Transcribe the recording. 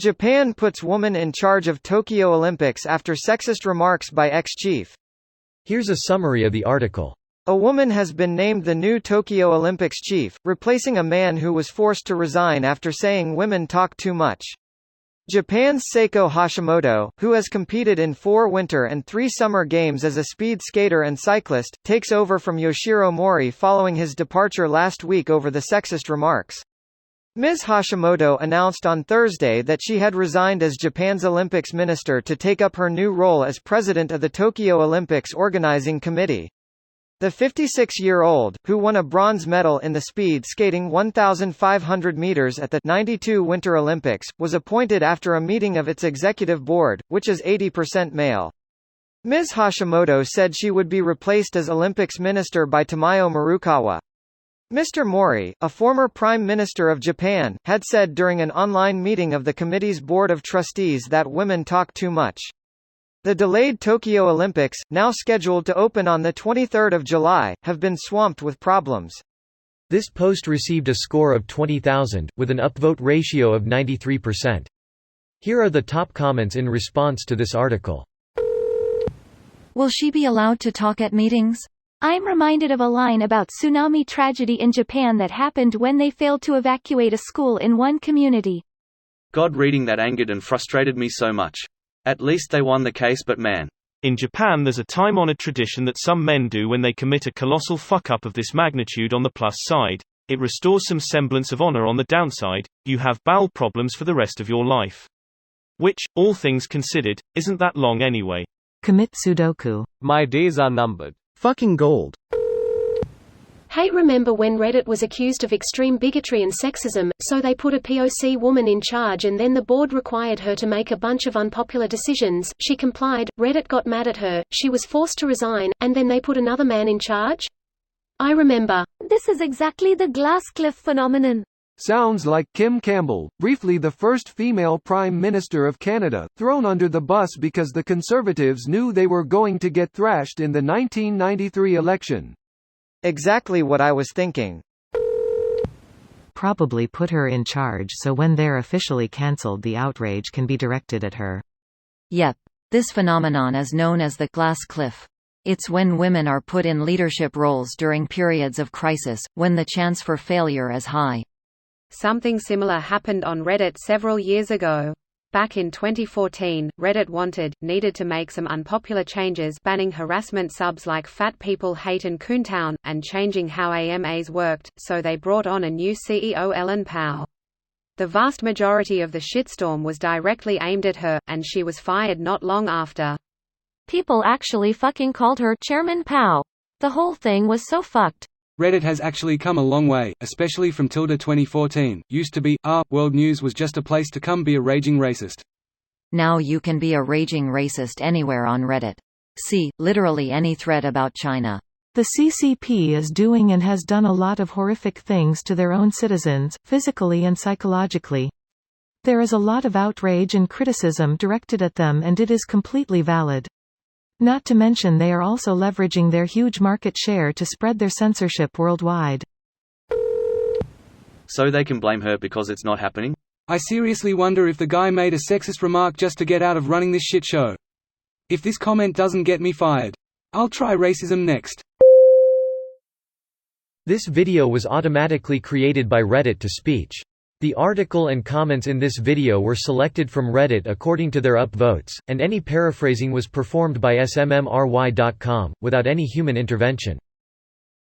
Japan puts woman in charge of Tokyo Olympics after sexist remarks by ex-chief. Here's a summary of the article. A woman has been named the new Tokyo Olympics chief, replacing a man who was forced to resign after saying women talk too much. Japan's Seiko Hashimoto, who has competed in 4 winter and 3 summer games as a speed skater and cyclist, takes over from Yoshiro Mori following his departure last week over the sexist remarks. Ms. Hashimoto announced on Thursday that she had resigned as Japan's Olympics minister to take up her new role as president of the Tokyo Olympics Organizing Committee. The 56-year-old, who won a bronze medal in the speed skating 1,500 meters at the 92 Winter Olympics, was appointed after a meeting of its executive board, which is 80% male. Ms. Hashimoto said she would be replaced as Olympics minister by Tamayo Marukawa. Mr. Mori, a former Prime Minister of Japan, had said during an online meeting of the committee's Board of Trustees that women talk too much. The delayed Tokyo Olympics, now scheduled to open on 23 July, have been swamped with problems. This post received a score of 20,000, with an upvote ratio of 93%. Here are the top comments in response to this article. Will she be allowed to talk at meetings? I'm reminded of a line about tsunami tragedy in Japan that happened when they failed to evacuate a school in one community. God, reading that angered and frustrated me so much. At least they won the case, but man. In Japan there's a time-honored tradition that some men do when they commit a colossal fuck-up of this magnitude. On the plus side, it restores some semblance of honor. On the downside, you have bowel problems for the rest of your life. Which, all things considered, isn't that long anyway. Commit Sudoku. My days are numbered. Fucking gold. Hey, remember when Reddit was accused of extreme bigotry and sexism, so they put a POC woman in charge and then the board required her to make a bunch of unpopular decisions. She complied, Reddit got mad at her, she was forced to resign, and then they put another man in charge? I remember. This is exactly the glass cliff phenomenon. Sounds like Kim Campbell, briefly the first female Prime Minister of Canada, thrown under the bus because the Conservatives knew they were going to get thrashed in the 1993 election. Exactly what I was thinking. Probably put her in charge so when they're officially cancelled the outrage can be directed at her. Yep. This phenomenon is known as the glass cliff. It's when women are put in leadership roles during periods of crisis, when the chance for failure is high. Something similar happened on Reddit several years ago. Back in 2014, Reddit needed to make some unpopular changes, banning harassment subs like Fat People Hate and Coontown, and changing how AMAs worked, so they brought on a new CEO, Ellen Pao. The vast majority of the shitstorm was directly aimed at her, and she was fired not long after. People actually fucking called her Chairman Pao. The whole thing was so fucked. Reddit has actually come a long way, especially from tilde 2014. Used to be, World News was just a place to come be a raging racist. Now you can be a raging racist anywhere on Reddit. See, literally any thread about China. The CCP is doing and has done a lot of horrific things to their own citizens, physically and psychologically. There is a lot of outrage and criticism directed at them, and it is completely valid. Not to mention they are also leveraging their huge market share to spread their censorship worldwide. So they can blame her because it's not happening? I seriously wonder if the guy made a sexist remark just to get out of running this shit show. If this comment doesn't get me fired, I'll try racism next. This video was automatically created by Reddit to speech. The article and comments in this video were selected from Reddit according to their upvotes, and any paraphrasing was performed by smmry.com, without any human intervention.